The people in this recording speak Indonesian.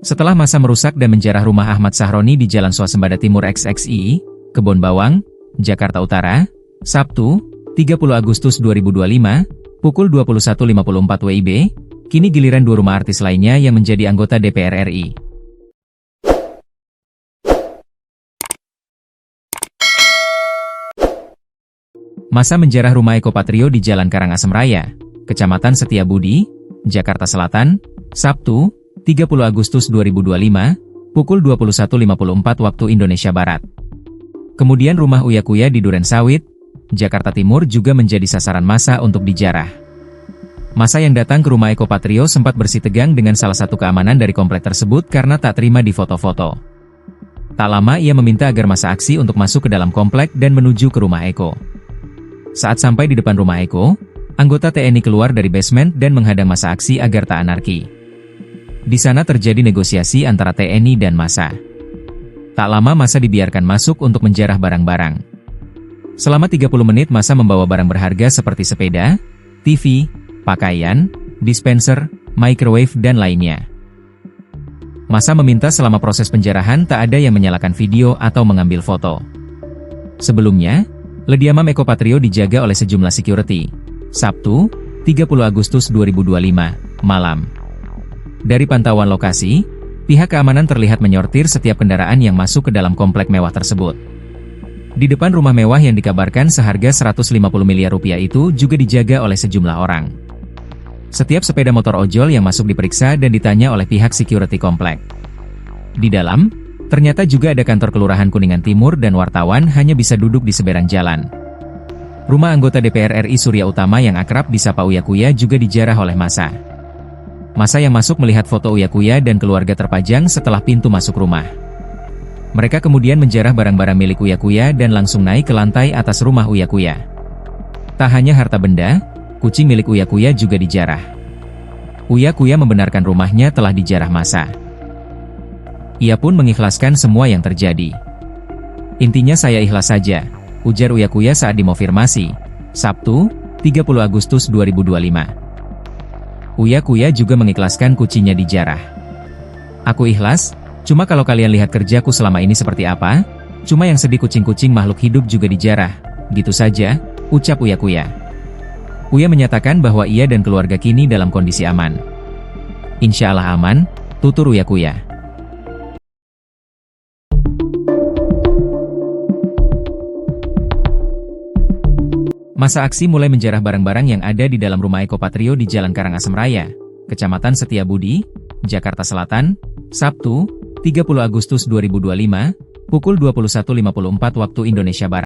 Setelah massa merusak dan menjarah rumah Ahmad Sahroni di Jalan Swasembada Timur XXI, Kebon Bawang, Jakarta Utara, Sabtu, 30 Agustus 2025, pukul 21.54 WIB, kini giliran dua rumah artis lainnya yang menjadi anggota DPR RI. Massa menjarah rumah Eko Patrio di Jalan Karangasem Raya, Kecamatan Setiabudi, Jakarta Selatan, Sabtu, 30 Agustus 2025, pukul 21.54 waktu Indonesia Barat. Kemudian rumah Uya Kuya di Duren Sawit, Jakarta Timur juga menjadi sasaran massa untuk dijarah. Massa yang datang ke rumah Eko Patrio sempat bersitegang dengan salah satu keamanan dari komplek tersebut karena tak terima di foto-foto. Tak lama ia meminta agar massa aksi untuk masuk ke dalam komplek dan menuju ke rumah Eko. Saat sampai di depan rumah Eko, anggota TNI keluar dari basement dan menghadang massa aksi agar tak anarki. Di sana terjadi negosiasi antara TNI dan massa. Tak lama massa dibiarkan masuk untuk menjarah barang-barang. Selama 30 menit massa membawa barang berharga seperti sepeda, TV, pakaian, dispenser, microwave dan lainnya. Massa meminta selama proses penjarahan tak ada yang menyalakan video atau mengambil foto. Sebelumnya, kediaman Eko Patrio dijaga oleh sejumlah security. Sabtu, 30 Agustus 2025, malam. Dari pantauan lokasi, pihak keamanan terlihat menyortir setiap kendaraan yang masuk ke dalam komplek mewah tersebut. Di depan rumah mewah yang dikabarkan seharga 150 miliar rupiah itu juga dijaga oleh sejumlah orang. Setiap sepeda motor ojol yang masuk diperiksa dan ditanya oleh pihak security komplek. Di dalam, ternyata juga ada kantor Kelurahan Kuningan Timur dan wartawan hanya bisa duduk di seberang jalan. Rumah anggota DPR RI Surya Utama yang akrab disapa Uya Kuya juga dijarah oleh massa. Massa yang masuk melihat foto Uya Kuya dan keluarga terpajang setelah pintu masuk rumah. Mereka kemudian menjarah barang-barang milik Uya Kuya dan langsung naik ke lantai atas rumah Uya Kuya. Tak hanya harta benda, kucing milik Uya Kuya juga dijarah. Uya Kuya membenarkan rumahnya telah dijarah massa. Ia pun mengikhlaskan semua yang terjadi. Intinya saya ikhlas saja, ujar Uya Kuya saat dimonfirmasi, Sabtu, 30 Agustus 2025. Uya Kuya juga mengikhlaskan kucingnya dijarah. Aku ikhlas, cuma kalau kalian lihat kerjaku selama ini seperti apa, cuma yang sedih kucing-kucing makhluk hidup juga dijarah, gitu saja, ucap Uya Kuya. Uya menyatakan bahwa ia dan keluarga kini dalam kondisi aman. Insya Allah aman, tutur Uya Kuya. Massa aksi mulai menjarah barang-barang yang ada di dalam rumah Eko Patrio di Jalan Karangasem Raya, Kecamatan Setiabudi, Jakarta Selatan, Sabtu, 30 Agustus 2025, pukul 21.54 waktu Indonesia Barat.